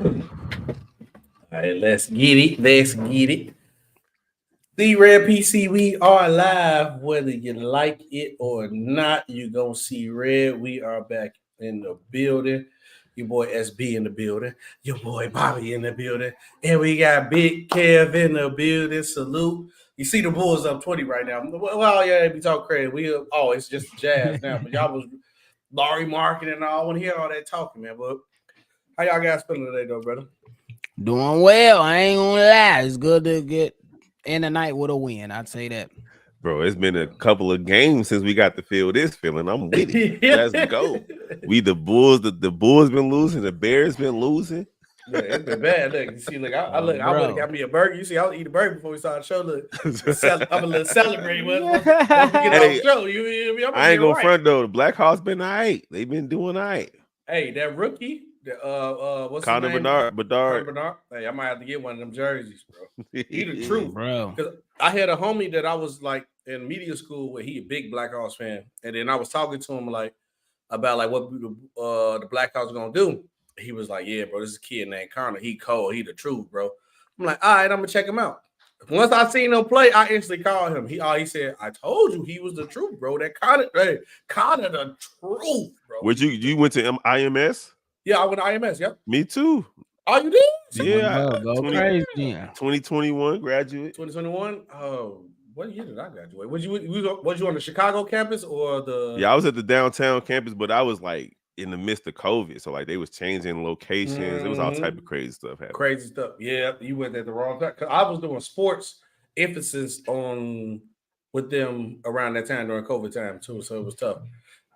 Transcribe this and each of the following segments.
All right, let's get it. Let's get it. The Red PC, we are live. Whether you like it or not, you're going to see red. We are back in the building. Your boy SB in the building. Your boy Bobby in the building. And we got Big Kev in the building. Salute. You see the Bulls up 20 right now. Well, yeah, we talk crazy. It's just Jazz now. But y'all was Laurie Markin and all. I want to hear all that talking, man. But how y'all guys feeling today, though, brother? Doing well. I ain't gonna lie. It's good to get in the night with a win. I'd say that. Bro, it's been a couple of games since we got to feel this feeling. I'm with it. Let's go. We the Bulls. The Bulls been losing. The Bears been losing. Yeah, it's been bad. Look, you see, I would have got me a burger. You see, I was eating a burger before we started the show. Look, I'm a little celebrating. Once we get off the show, I ain't gonna front though. The Blackhawks been all right. They've been doing all right. Hey, that rookie, what's Connor his name? Bedard. Hey, I might have to get one of them jerseys, bro. He the truth, bro. Because I had a homie that I was like in media school where he a big Blackhawks fan, and then I was talking to him about what the Blackhawks gonna do. He was like, "Yeah, bro, this is a kid named Connor. He cold. He the truth, bro." I'm like, "All right, I'm gonna check him out." Once I seen him play, I instantly called him. He said, "I told you he was the truth, bro. That Connor the truth, bro." Would you went to IMS? Yeah, I went to IMS. Yep. Me too. Oh, you did? Yeah. 2021 graduate. 2021. Oh, what year did I graduate? Was you on the Chicago campus or the? Yeah, I was at the downtown campus, but I was like in the midst of COVID, so like they was changing locations. It was all type of crazy stuff happening. Crazy stuff. Yeah, you went at the wrong time. Cause I was doing sports emphasis with them around that time during COVID time too, so it was tough.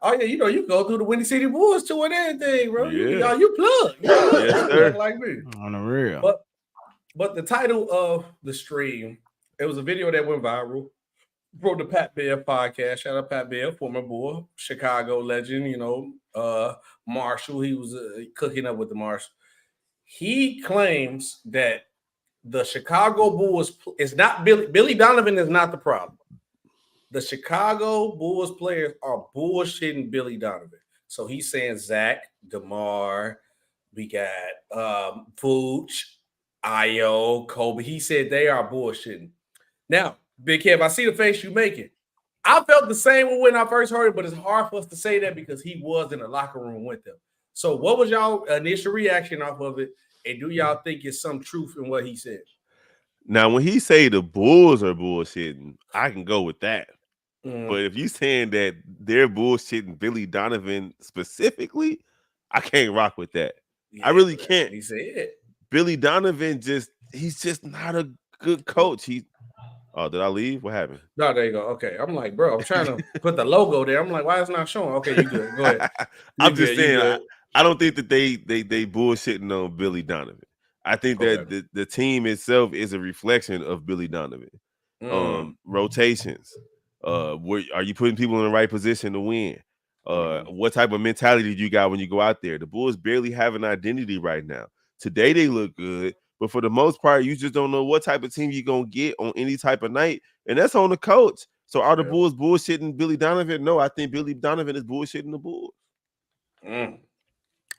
Oh yeah, you go through the Windy City Bulls tour and everything, bro. Yeah. You plug. Yes, sir. Like me. On the real. But the title of the stream, it was a video that went viral. Bro, the Pat Bear podcast. Shout out Pat Bear, former Bull, Chicago legend. Marshall. He was cooking up with the Marshall. He claims that the Chicago Bulls is not Billy Donovan is not the problem. The Chicago Bulls players are bullshitting Billy Donovan. So he's saying Zach, DeMar, we got Vooch, Io, Kobe. He said they are bullshitting. Now, Big Kev, I see the face you making. I felt the same when I first heard it, but it's hard for us to say that because he was in the locker room with them. So what was y'all initial reaction off of it? And do y'all think it's some truth in what he said? Now, when he say the Bulls are bullshitting, I can go with that. But if you saying that they're bullshitting Billy Donovan specifically, I can't rock with that. Yeah, I really can't. He said Billy Donovan he's just not a good coach. Oh, did I leave? What happened? No, there you go. Okay. I'm like, bro, I'm trying to put the logo there. I'm like, why is it not showing? Okay, you good. Go ahead. I'm just saying, I don't think that they bullshitting on Billy Donovan. I think that the team itself is a reflection of Billy Donovan. Rotations. Are you putting people in the right position to win? What type of mentality do you got when you go out there? The Bulls barely have an identity right now. Today they look good, but for the most part, you just don't know what type of team you're going to get on any type of night, and that's on the coach. So are the Bulls bullshitting Billy Donovan? No, I think Billy Donovan is bullshitting the Bulls.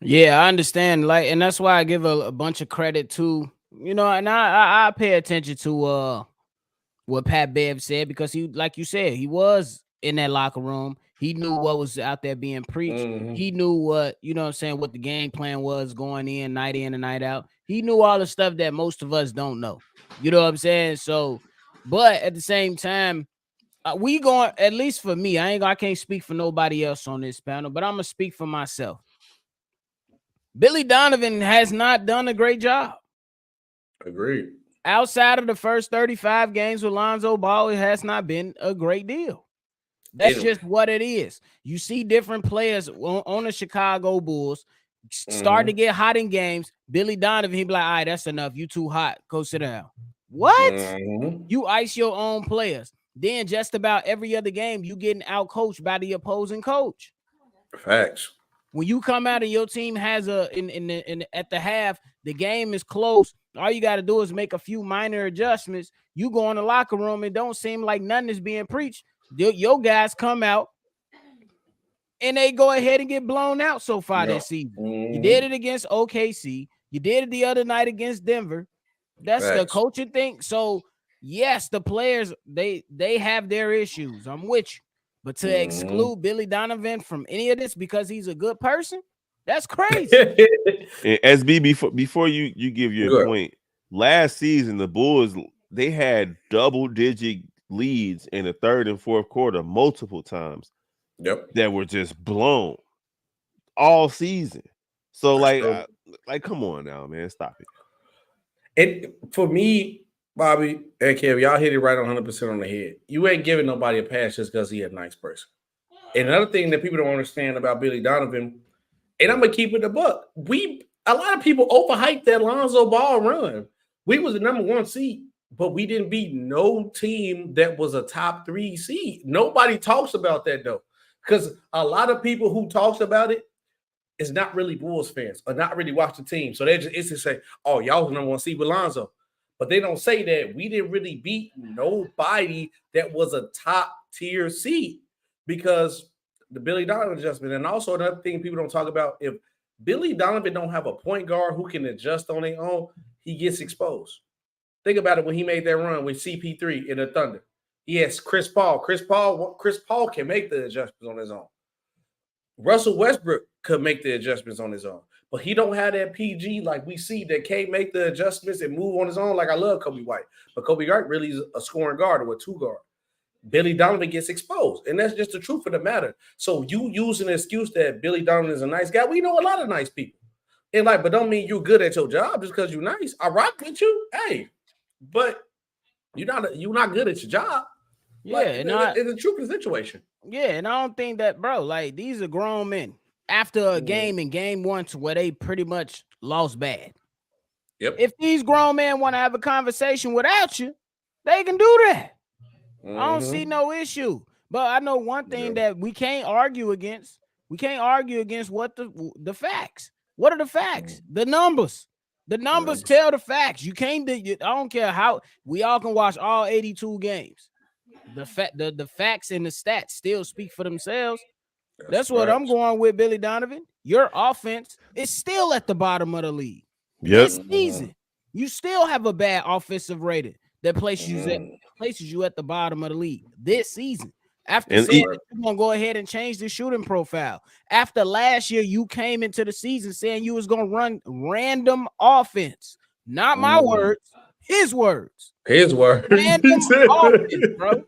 Yeah, I understand. And that's why I give a bunch of credit to, and I pay attention to what Pat Bev said, because he, like you said, he was in that locker room. He knew what was out there being preached. He knew what, what the game plan was going in and night out. He knew all the stuff that most of us don't know. You know what I'm saying? So, but at the same time, we going, at least for me, I can't speak for nobody else on this panel, but I'm going to speak for myself. Billy Donovan has not done a great job. Agreed. Outside of the first 35 games with Lonzo Ball, it has not been a great deal. That's just what it is. You see different players on the Chicago Bulls start to get hot in games. Billy Donovan, he'd be like, all right, that's enough. You too hot. Go sit down. What? You ice your own players. Then just about every other game, you getting out-coached by the opposing coach. Facts. When you come out and your team has at the half, the game is close. All you got to do is make a few minor adjustments. You go in the locker room, it don't seem like nothing is being preached. Your guys come out and they go ahead and get blown out so far this season. You did it against OKC. You did it the other night against Denver. That's the coaching thing. So yes, the players they have their issues. I'm with you, but to exclude Billy Donovan from any of this because he's a good person, that's crazy. And SB, before you give your point, last season the Bulls they had double-digit leads in the third and fourth quarter multiple times. That were just blown all season. So like come on now, man, stop it. And for me, Bobby and Kev, y'all hit it right 100% on the head. You ain't giving nobody a pass just because he a nice person. And another thing that people don't understand about Billy Donovan, and I'm gonna keep it a buck. A lot of people overhyped that Lonzo Ball run. We was the number 1 seed, but we didn't beat no team that was a top 3 seed. Nobody talks about that though, because a lot of people who talks about it is not really Bulls fans or not really watch the team. So they just instantly say, "Oh, y'all was number 1 seed with Lonzo," but they don't say that we didn't really beat nobody that was a top tier seed because the Billy Donovan adjustment. And also another thing people don't talk about, if Billy Donovan don't have a point guard who can adjust on their own, he gets exposed. Think about it when he made that run with CP3 in the Thunder. He has Chris Paul. Chris Paul can make the adjustments on his own. Russell Westbrook could make the adjustments on his own, but he don't have that PG like we see that can't make the adjustments and move on his own. Like I love Kobe White, but Kobe White really is a scoring guard or a 2 guard. Billy Donovan gets exposed, and that's just the truth of the matter. So you use an excuse that Billy Donovan is a nice guy. We know a lot of nice people, and but don't mean you're good at your job just because you're nice. I rock with you, hey, but you're not good at your job. Yeah, it's a true situation. Yeah, and I don't think that, bro. Like these are grown men after a game in game 1 to where they pretty much lost bad. Yep. If these grown men want to have a conversation without you, they can do that. I don't see no issue. But I know one thing that we can't argue against. We can't argue against what the facts. What are the facts? The numbers. The numbers tell the facts. You can't. I don't care how we all can watch all 82 games. The facts and the stats still speak for themselves. That's what I'm going with, Billy Donovan. Your offense is still at the bottom of the league. This season. You still have a bad offensive rating that places you at the bottom of the league this season. After saying that you're gonna go ahead and change the shooting profile. After last year, you came into the season saying you was gonna run random offense. Not my words, his words. His words. Random offense, bro.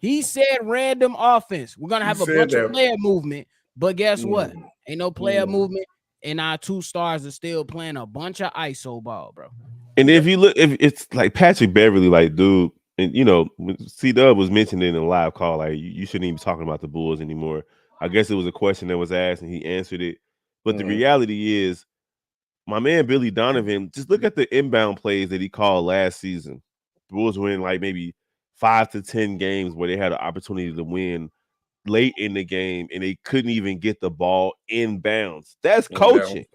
He said random offense. We're gonna have a bunch of player movement, but guess what? Ain't no player movement, and our 2 stars are still playing a bunch of ISO ball, bro. And if you look, if it's like Patrick Beverly, like dude, and C-Dub was mentioned in a live call, like you shouldn't even be talking about the Bulls anymore. I guess it was a question that was asked and he answered it. But the reality is, my man Billy Donovan, just look at the inbound plays that he called last season. The Bulls were in like maybe 5 to 10 games where they had an opportunity to win late in the game and they couldn't even get the ball inbounds. That's coaching.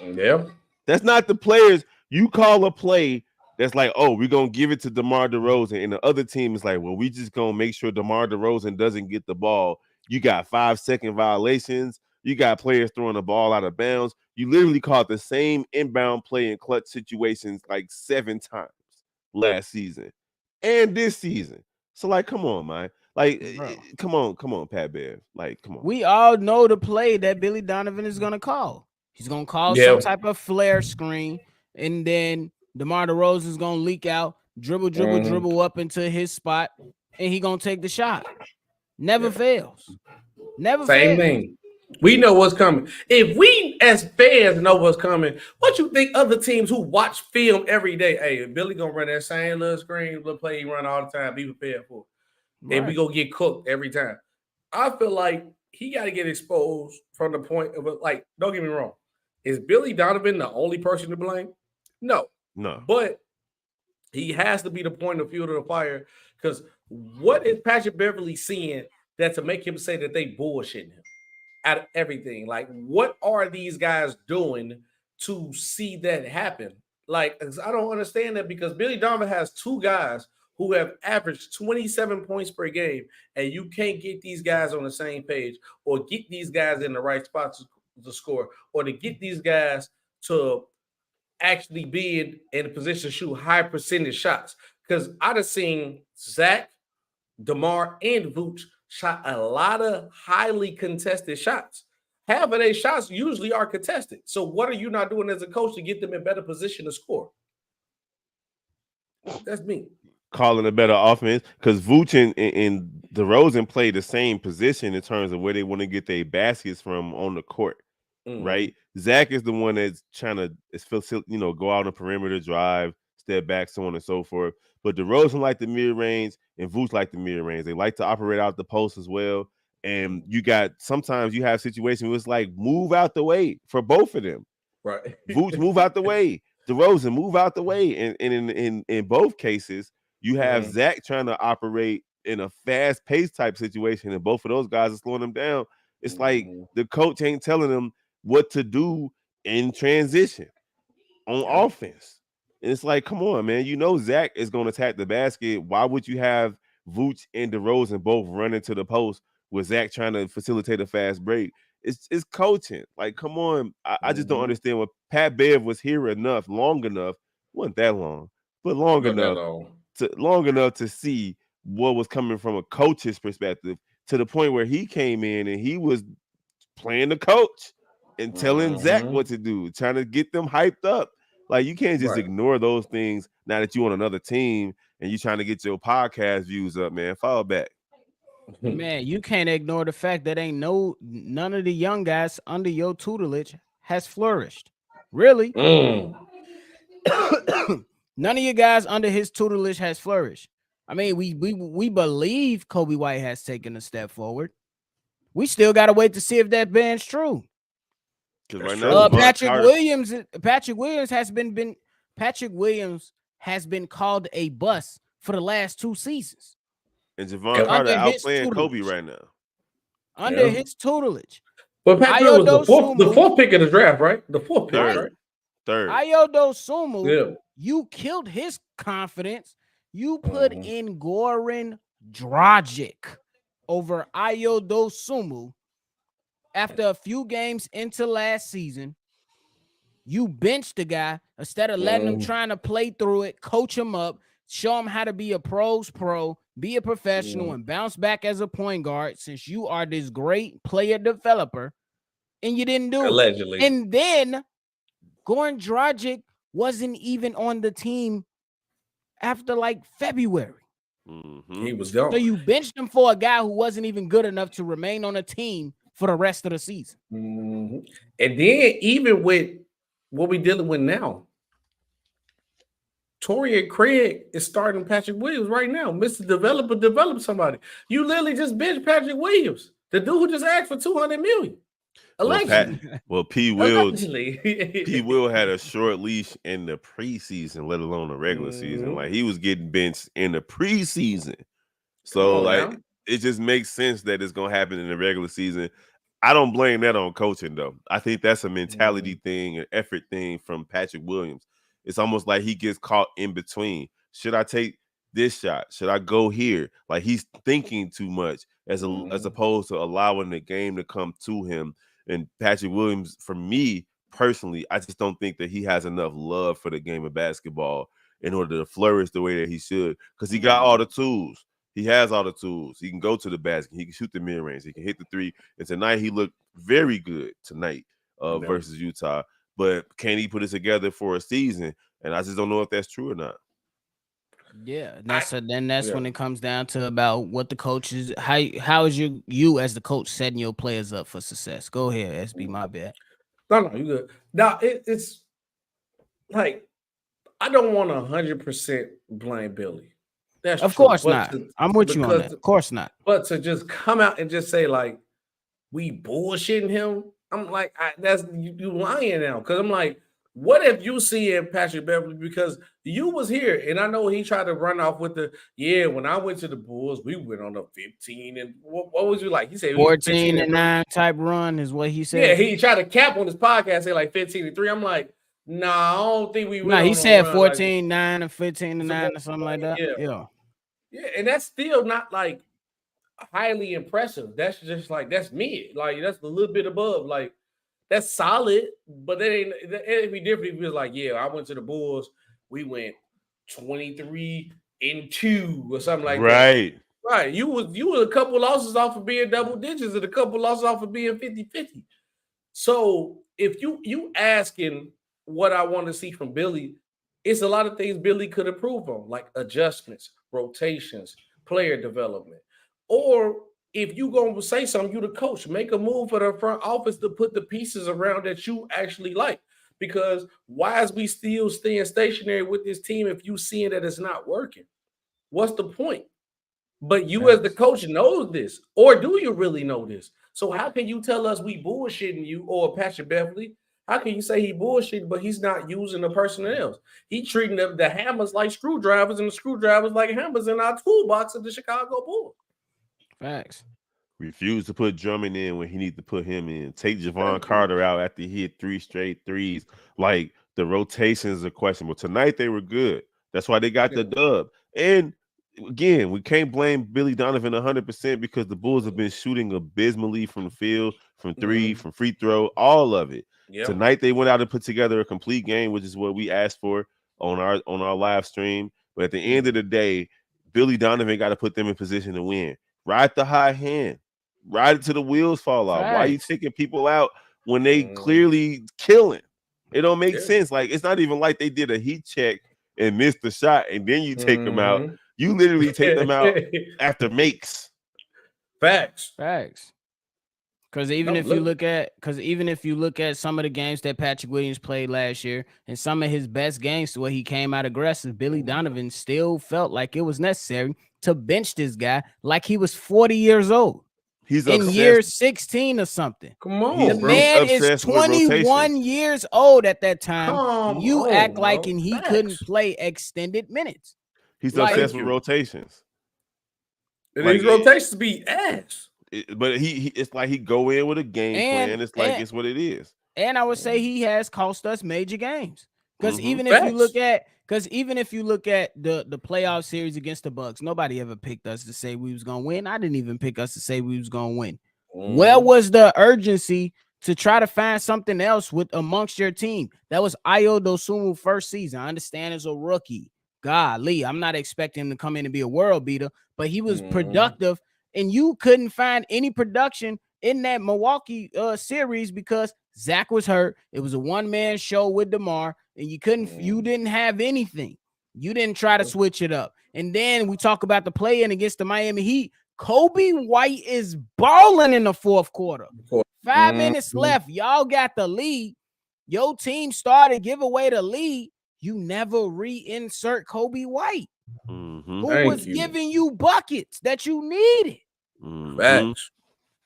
Yeah. That's not the players. You call a play that's like, oh, we're going to give it to DeMar DeRozan. And the other team is like, well, we just going to make sure DeMar DeRozan doesn't get the ball. You got 5-second violations. You got players throwing the ball out of bounds. You literally caught the same inbound play in clutch situations like 7 times last season and this season. So, like, come on, man. Like, come on, Pat Bev. Like, come on. We all know the play that Billy Donovan is going to call. He's going to call some type of flare screen, and then DeMar DeRozan is going to leak out, dribble up into his spot, and he going to take the shot. Never fails. Never Same fails. thing. We know what's coming. If we as fans know what's coming, what you think other teams who watch film every day, hey, Billy going to run that same little screen, little play he run all the time, be prepared for it. Right. And we go get cooked every time. I feel like he got to get exposed from the point of, like, don't get me wrong. Is Billy Donovan the only person to blame? No. But he has to be the point of fuel to the fire, because what is Patrick Beverly seeing that to make him say that they bullshitting him out of everything? Like, what are these guys doing to see that happen? Like, I don't understand that, because Billy Donovan has 2 guys who have averaged 27 points per game, and you can't get these guys on the same page or get these guys in the right spots to score, or to get these guys to actually be in a position to shoot high percentage shots. Because I'd have seen Zach, DeMar, and Vooch shot a lot of highly contested shots. Half of their shots usually are contested. So what are you not doing as a coach to get them in better position to score? That's me. Calling a better offense because Vooch and DeRozan play the same position in terms of where they want to get their baskets from on the court, right? Zach is the one that's trying to, go out on the perimeter, drive, step back, so on and so forth. But DeRozan like the mid range and Vooch like the mid range. They like to operate out the post as well. And sometimes you have situations where it's like move out the way for both of them. Right. Vooch move out the way. DeRozan move out the way. And in both cases, you have Zach trying to operate in a fast-paced type situation, and both of those guys are slowing them down. It's like the coach ain't telling them what to do in transition on offense. And it's like, come on, man. You know Zach is going to attack the basket. Why would you have Vooch and DeRozan both running to the post with Zach trying to facilitate a fast break? It's coaching. Like, come on. I just don't understand what Pat Bev was here long enough. Wasn't that long, but long enough to see what was coming from a coach's perspective, to the point where he came in and he was playing the coach and telling Zach what to do, trying to get them hyped up. Like, you can't just ignore those things now that you're on another team and you're trying to get your podcast views up, man. Fall back. Man, you can't ignore the fact that none of the young guys under your tutelage has flourished. Really? None of you guys under his tutelage has flourished. I mean, we believe Kobe White has taken a step forward. We still got to wait to see if that band's true. Right now, Patrick Williams has been called a bust for the last 2 seasons. And Javon Carter outplaying Kobe right now. Under his tutelage. But Patrick was the fourth pick of the draft, right? The fourth pick, right? Third. Ayo Dosunmu, you killed his confidence. You put in Goran Dragic over Ayo Dosunmu after a few games into last season. You benched the guy instead of letting him trying to play through it, coach him up, show him how to be a pro's pro, be a professional, and bounce back as a point guard, since you are this great player developer, and you didn't do it. And then Goran Dragic wasn't even on the team after like February. He was gone. So you benched him for a guy who wasn't even good enough to remain on a team for the rest of the season. And then even with what we're dealing with now, Torrey Craig is starting Patrick Williams right now. Mr. Developer develop somebody. You literally just benched Patrick Williams, the dude who just asked for $200 million. Well, P. Will had a short leash in the preseason, let alone the regular season. Like, he was getting benched in the preseason. So it just makes sense that it's gonna happen in the regular season. I don't blame that on coaching, though. I think that's a mentality thing, an effort thing from Patrick Williams. It's almost like he gets caught in between. Should I take this shot? Should I go here? Like, he's thinking too much as opposed to allowing the game to come to him. And Patrick Williams, for me personally, I just don't think that he has enough love for the game of basketball in order to flourish the way that he should, because he got all the tools. He has all the tools. He can go to the basket. He can shoot the mid-range. He can hit the three. And tonight he looked very good versus Utah. But can he put it together for a season? And I just don't know if that's true or not. Yeah, that's when it comes down to about what the coaches, how is you as the coach setting your players up for success? Go ahead, SB, my bad. No, you good. Now it's like, I don't want 100% blame Billy. That's of course not. I'm with you on that. Of course not. But to just come out and just say like we bullshitting him, I'm like, that's you lying now. Because I'm like, what if you see in Patrick Beverly, because you was here, and I know he tried to run off with when I went to the Bulls, we went on a 15 and what was you like? He said 14 and 9 type run is what he said. Yeah, he tried to cap on his podcast, say like 15 and 3. I'm like, no, I don't think we. No, he said 14, 9, and 15 and 9 or something like that. Yeah, and that's still not like highly impressive. That's just like that's mid. Like, that's a little bit above. Like, That's solid, but it'd be different if it was like, yeah, I went to the Bulls, we went 23-2 or something like that. Right. You was a couple losses off of being double digits and a couple losses off of being 50-50. So if you asking what I want to see from Billy, it's a lot of things Billy could improve on, like adjustments, rotations, player development. Or if you gonna say something, you the coach, make a move for the front office to put the pieces around that you actually like. Because why is we still staying stationary with this team if you seeing that it's not working? What's the point? But you as the coach knows this, or do you really know this? So how can you tell us we bullshitting you or Patrick Beverly? How can you say he bullshitting, but he's not using the personnel? He treating the hammers like screwdrivers and the screwdrivers like hammers in our toolbox of the Chicago Bulls. Facts. Refuse to put Drummond in when he needs to put him in. Take Javon Carter out after he hit 3 straight threes. Like, the rotations are questionable. Tonight they were good. That's why they got the dub. And again, we can't blame Billy Donovan 100% because the Bulls have been shooting abysmally from the field, from three, from free throw, all of it. Yep. Tonight they went out and put together a complete game, which is what we asked for on our live stream. But at the end of the day, Billy Donovan got to put them in position to win. Ride the high hand. Ride it till the wheels fall off. Why are you taking people out when they clearly killing? It don't make sense. Like, it's not even like they did a heat check and missed the shot, and then you take them out. You literally take them out after makes. Facts. Because even if you look at some of the games that Patrick Williams played last year and some of his best games where he came out aggressive, Billy Donovan still felt like it was necessary to bench this guy like he was 40 years old. He's in year 16 or something. Come on, the man is 21 years old at that time. You act like he couldn't play extended minutes. He's obsessed with rotations. And these rotations be ass. But it's like he go in with a game plan. It's like it's what it is. And I would say he has cost us major games. Because even if you look at the playoff series against the Bucks, nobody ever picked us to say we was gonna win. I didn't even pick us to say we was gonna win. Where was the urgency to try to find something else with amongst your team? That was Ayo Dosunmu first season. I understand as a rookie. Golly, I'm not expecting him to come in and be a world beater, but he was productive, and you couldn't find any production in that Milwaukee series because Zach was hurt. It was a one-man show with DeMar, and you didn't have anything. You didn't try to switch it up. And then we talk about the play-in against the Miami Heat. Kobe White is balling in the fourth quarter. 5 minutes left. Y'all got the lead. Your team started give away the lead. You never reinsert Kobe White, who was giving you buckets that you needed. Facts.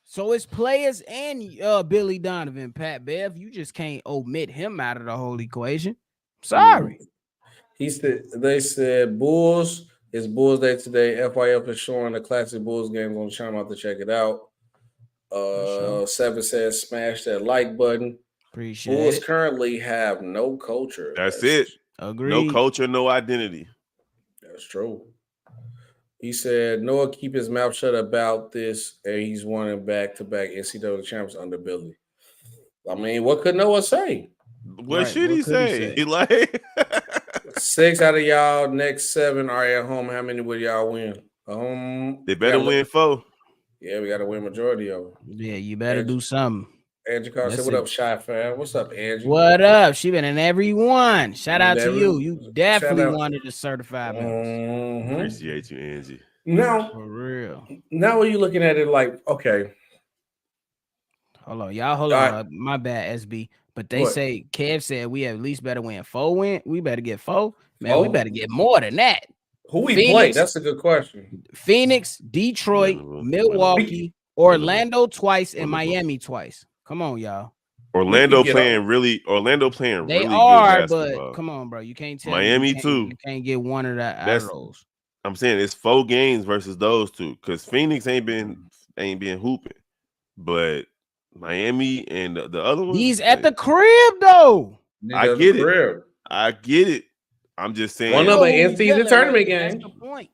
So it's players and Billy Donovan, Pat Bev. You just can't omit him out of the whole equation. Sorry. They said Bulls. It's Bulls Day today. FYF is showing the classic Bulls game on the channel. Out to check it out. 7 says smash that like button. Appreciate Bulls it. currently have no culture. That's it. Agreed. No culture, no identity. That's true. He said Noah keep his mouth shut about this, and he's winning back-to-back NCAA champs under Billy. I mean, what could Noah say? What should he say? He like 6 out of y'all next 7 are at home. How many will y'all win? They better win 4. Yeah, we got to win majority of them. Yeah, you better do something. Angie Carr said, "What up, Shy Fam? What's up, Angie? What up? She been in every one. Shout out to you. You definitely wanted to certify me. Appreciate you, Angie. Now, for real. Now, are you looking at it like, okay? Hold on, y'all. Hold on. My bad, SB. But they say Kev said we at least better win 4 We better get 4. Man, we better get more than that. Who we play? That's a good question. Phoenix, Detroit, Milwaukee, Orlando twice, and Miami twice. Come on, y'all. Orlando playing really they are, good basketball. But come on, bro. You can't tell Miami too. You can't get one of that out of those. I'm saying it's 4 games versus those 2 because Phoenix ain't been hooping, but Miami and the other one. He's at the crib though. I get it. I'm just saying one of the in-season tournament games. That's the point.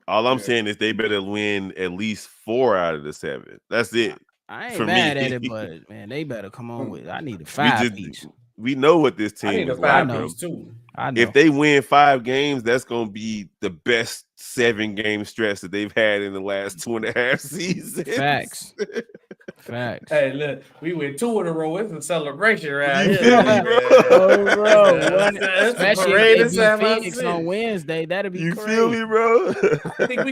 All I'm saying is they better win at least 4 out of the 7. That's it. I ain't For mad me. at it, but man, they better come on with. I need a 5-piece. We know what this I team need a is like, bro. 5-piece too. I know. If they win 5 games, that's gonna be the best 7-game stretch that they've had in the last 2.5 seasons. Facts. Hey, look, we went 2 in a row. It's a celebration around You here. feel me, bro? Oh, bro. It's a Especially parade if inside it my be Phoenix city. on Wednesday, that'd be You crazy. feel me, bro? I think we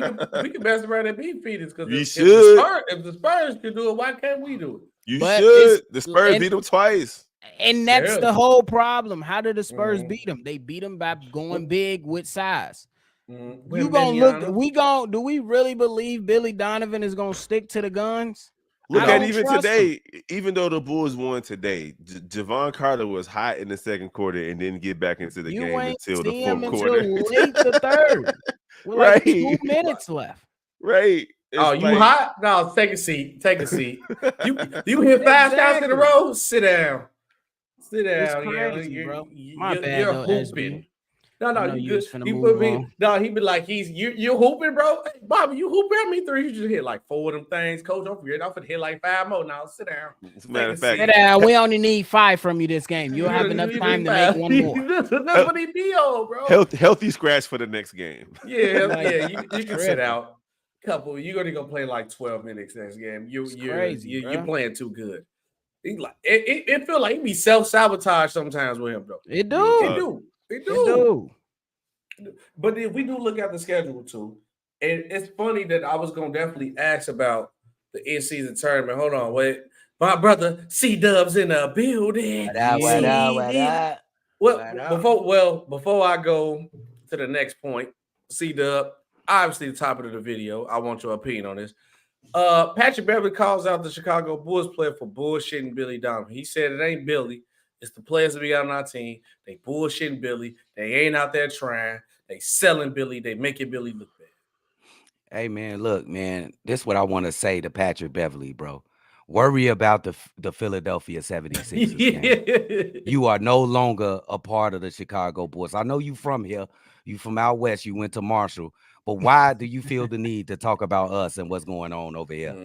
can mess around and beat Phoenix because if the Spurs can do it, why can't we do it? You But should. The Spurs beat them twice. And that's the whole problem. How did the Spurs Mhm. beat them? They beat them by going big with size. Mm-hmm. You gonna look? Do we really believe Billy Donovan is gonna stick to the guns? Look at even today. Even though the Bulls won today, Javon Carter was hot in the second quarter and didn't get back into the game until the fourth quarter. Late the third. With Right. like 2 minutes left. Right. It's you hot? No, take a seat. Take a seat. You hit 5 shots in a row? Sit down. Sit down. It's crazy, bro. My bad, you're though, hooping. No, you good. You put me. No, he be like, you're hooping, bro. Hey, Bobby, you hooping at me 3. You just hit like 4 of them things. Coach, don't forget, I'm gonna hit like 5 more now. Sit down. As a matter of fact, sit down. We only need 5 from you this game. You'll have enough time to make 1 more. That's what he be on, bro. Healthy scratch for the next game. Yeah. You can sit out. You're gonna go play like 12 minutes next game. You're playing too good. He like it feel like he be self-sabotage sometimes with him, though. It do. But if we do look at the schedule too, and it's funny that I was gonna definitely ask about the in-season tournament. Hold on, wait. My brother C-Dub's in the building. Before I go to the next point, C-Dub, obviously the topic of the video. I want your opinion on this. Patrick Beverly calls out the Chicago Bulls player for bullshitting Billy Donovan. He said it ain't Billy. It's the players that we got on our team. They bullshitting Billy. They ain't out there trying. They selling Billy. They making Billy look bad. Hey, man, look, man. This is what I want to say to Patrick Beverly, bro. Worry about the Philadelphia 76ers game. You are no longer a part of the Chicago Bulls. I know you from here. You from out west. You went to Marshall. But why do you feel the need to talk about us and what's going on over here?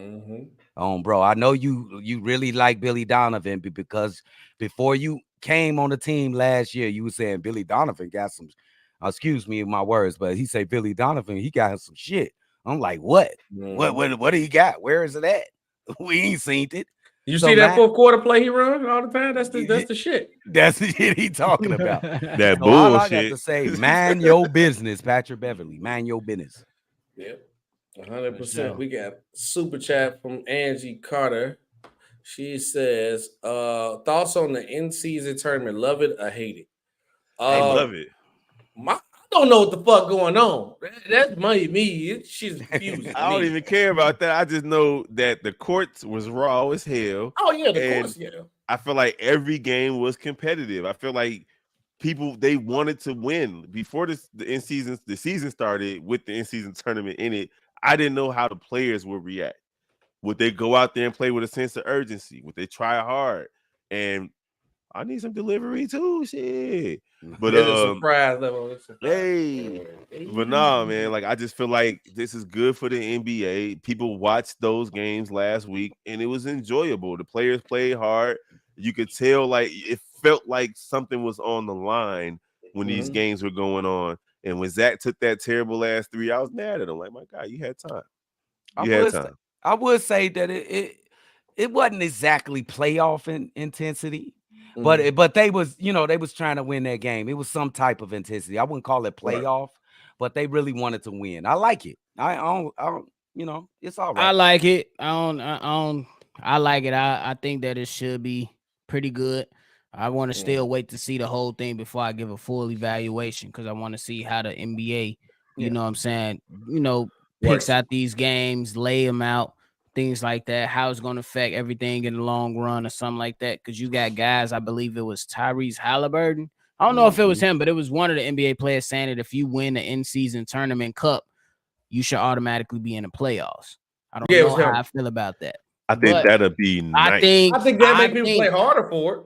Bro, I know you really like Billy Donovan because before you came on the team last year, you were saying Billy Donovan got some, excuse me my words, but he said Billy Donovan, he got some shit. I'm like, what? What do he got? Where is it at? We ain't seen it. You see that fourth quarter play he run all the time? That's the shit. That's the shit he talking about. That bullshit. All I got to say, mind your business, Patrick Beverly. Mind your business. Yep, 100%. We got super chat from Angie Carter. She says, thoughts on the in-season tournament. Love it or hate it? I love it. I don't know what the fuck going on. That's me. She's confused. I don't even care about that. I just know that the courts was raw as hell. Oh yeah, the courts. Yeah. I feel like every game was competitive. I feel like people they wanted to win before the season started with the in-season tournament in it. I didn't know how the players would react. Would they go out there and play with a sense of urgency? Would they try hard? And I need some delivery too, shit. But surprise level. But nah, man. Like I just feel like this is good for the NBA. People watched those games last week, and it was enjoyable. The players played hard. You could tell, like it felt like something was on the line when these games were going on. And when Zach took that terrible ass 3, I was mad at him. Like, my God, you had time. I would say that it wasn't exactly playoff intensity. But they was trying to win that game. It was some type of intensity. I wouldn't call it playoff, but they really wanted to win. I like it. I don't it's all right. I like it. I like it. I think that it should be pretty good. I want to still wait to see the whole thing before I give a full evaluation because I want to see how the NBA, you know what I'm saying, picks out these games, lay them out. Things like that, how it's going to affect everything in the long run or something like that. Because you got guys, I believe it was Tyrese Halliburton. I don't know if it was him, but it was one of the NBA players saying that if you win the in-season tournament cup, you should automatically be in the playoffs. I don't know how I feel about that. I think that'd be nice. I think that make people play harder for it.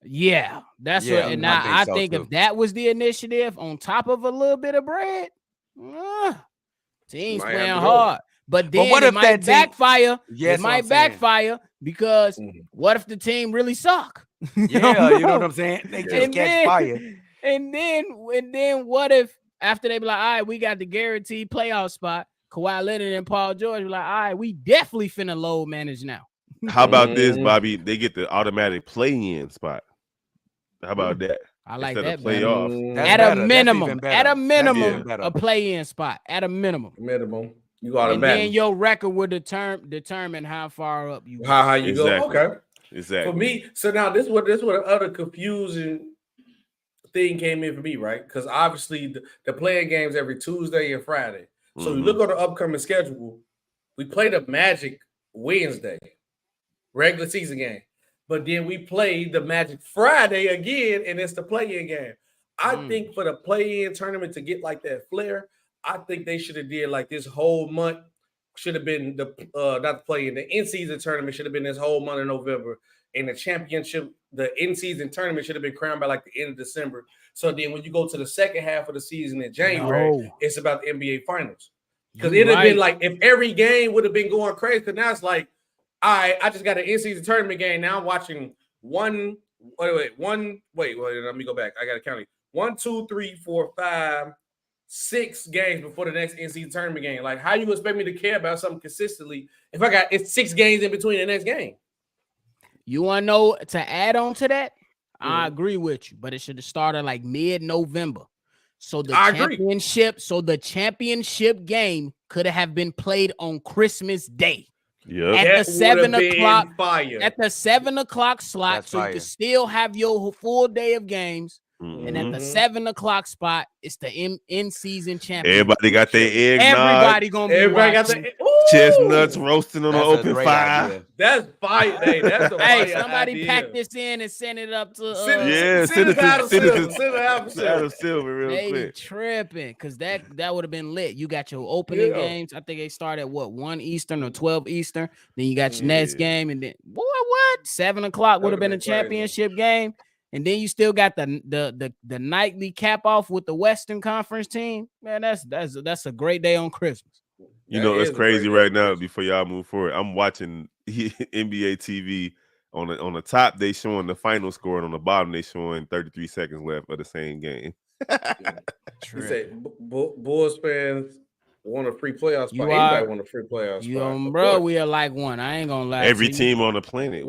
Yeah, that's what. And I think if that was the initiative on top of a little bit of bread, teams playing hard. But then what it if might that team- backfire. Yes, it might backfire because what if the team really suck? You know what I'm saying? They just catch fire. And then what if after they be like, all right, we got the guaranteed playoff spot, Kawhi Leonard and Paul George be like, all right, we definitely finna load manage now. How about this, Bobby? They get the automatic play-in spot. How about that? I like Instead that of playoff. At a minimum, a play-in spot. At a minimum. You got and then your record will determine how far up you go. How you go. Okay. Exactly. For me, so now this what the other confusing thing came in for me, right? Because obviously the playing games every Tuesday and Friday. So you look on the upcoming schedule, we play the Magic Wednesday, regular season game. But then we play the Magic Friday again, and it's the play-in game. I think for the play-in tournament to get like that flair, I think they should have did like this whole month should have been the not the play-in, the in-season tournament should have been this whole month of November, and the championship, the in-season tournament should have been crowned by like the end of December. So then when you go to the second half of the season in January, it's about the NBA Finals. Because it'd have been like if every game would have been going crazy, because now it's like, I just got an in-season tournament game. Now I'm watching let me go back. I got to count it. 1, 2, 3, 4, 5, 6 games before the next in-season tournament game. Like, how you expect me to care about something consistently if I got 6 games in between the next game? You want to know to add on to that? I agree with you, but it should have started like mid-November. So the championship game could have been played on Christmas Day. At the 7 o'clock at the 7 o'clock slot, so you can still have your full day of games. And at the 7 o'clock spot, it's the in-season championship. Everybody got their eggnog. Everybody gonna be watching. Chestnuts roasting on an open fire. That's fire. Hey, that's a fire somebody idea. pack this in and send it up to send it to Adam Silver real quick. Tripping, because that would have been lit. You got your opening games. I think they start at 1 Eastern or 12 Eastern. Then you got your next game, and then what? 7 o'clock would have been a championship game. And then you still got the nightly cap off with the Western Conference team. Man, that's a great day on Christmas. You know, it's crazy right now. Before y'all move forward, I'm watching NBA TV. On the top, they showing the final score, and on the bottom, they showing 33 seconds left of the same game. You say Bulls fans want a free playoff spot. Anybody want a free playoff spot? Bro, we are like one. I ain't gonna lie. Every team on the planet.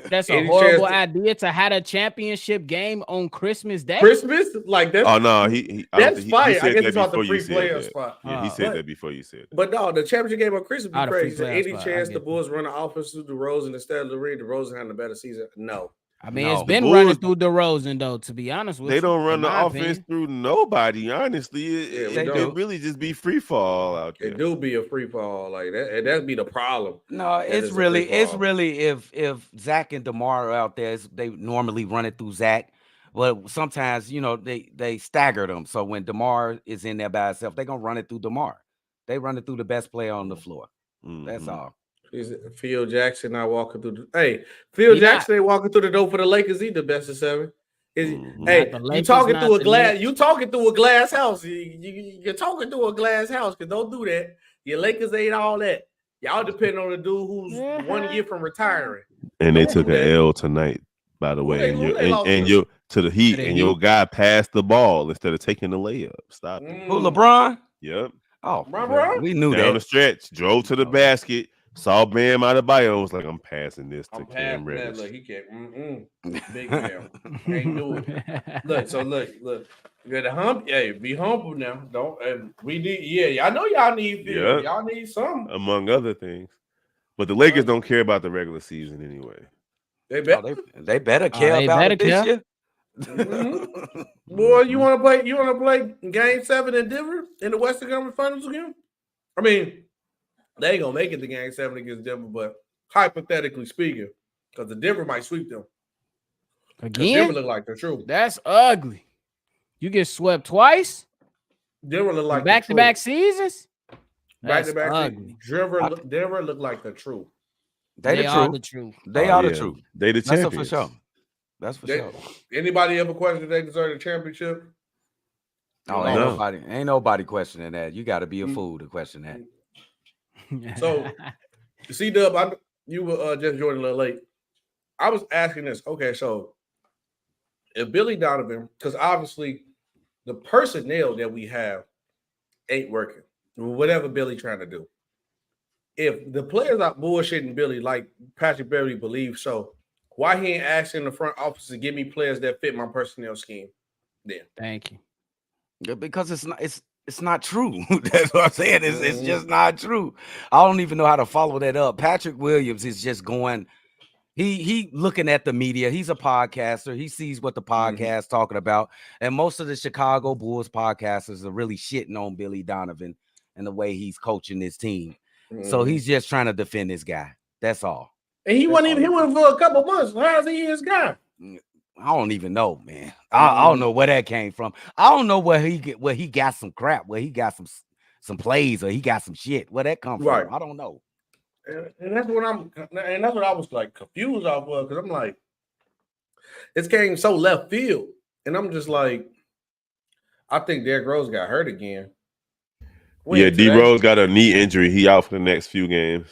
That's a horrible idea to have a championship game on Christmas Day. Christmas? Like that's that's fine. I guess it's about the free playoff spot. Yeah, he said that before you said it. But no, the championship game on Christmas be crazy. Any chance the Bulls run the offense through DeRozan instead of DeRozan having a better season? No. I mean, it's been running through DeRozan, though, to be honest with you. They don't run the offense through nobody, honestly. It really just be free fall out there. It do be a free fall like that. That'd be the problem. No, it's really if Zach and DeMar are out there, they normally run it through Zach. But sometimes, they stagger them. So when DeMar is in there by himself, they're going to run it through DeMar. They run it through the best player on the floor. That's all. Phil Jackson not walking through Phil Jackson ain't walking through the door for the Lakers either, best of 7. Hey, you talking through a glass, you talking through a glass house. You're talking through a glass house, because don't do that. Your Lakers ain't all that. Y'all depend on the dude who's 1 year from retiring. And they took an L tonight, by the way. And you to the Heat, and your guy passed the ball instead of taking the layup. Stop it. Who, LeBron? Yep. Oh, LeBron? We knew that. Down the stretch, drove to the basket. Saw Bam Adebayo, was like, I'm passing this to Cam Reddish. Look, he can't. Big man. Can't do it. Look. You got to hump. Hey, be humble now. Don't. We need. I know y'all need. Yep. Y'all need some. Among other things. But the Lakers don't care about the regular season anyway. They better care about it this year. Boy, you want to play? You want to play Game 7 in Denver in the Western Conference Finals again? I mean. They ain't gonna make it to Game 7 against Denver, but hypothetically speaking, because the Denver might sweep them. Again, Denver look like the truth. That's ugly. You get swept twice. Denver look like back-to-back seasons. Back-to-back seasons. Denver look like the truth. They are the truth. They are the truth. They the champions. That's for sure. That's for sure. Anybody ever questioned they deserve a championship? Oh, ain't nobody questioning that. You got to be a fool to question that. So, C-Dub, you were just joining a little late. I was asking this. Okay, so if Billy Donovan, because obviously the personnel that we have ain't working. Whatever Billy trying to do. If the players are bullshitting Billy like Patrick Beverly believes so, why he ain't asking the front office to give me players that fit my personnel scheme? Then Thank you. Yeah, because it's not true. That's what I'm saying. It's just not true. I don't even know how to follow that up. Patrick Williams is just going. He looking at the media. He's a podcaster. He sees what the podcast talking about, and most of the Chicago Bulls podcasters are really shitting on Billy Donovan and the way he's coaching his team. So he's just trying to defend this guy. That's all. And he wasn't even here for a couple months. How's he his guy? I don't even know, man. I don't know where that came from. I don't know where he got some crap, where he got some plays, or he got some shit. Where that come from? I don't know. And that's what I was like confused off of, because I'm like, it came so left field, and I'm just like, I think Derrick Rose got hurt again. Yeah, D-Rose got a knee injury. He out for the next few games.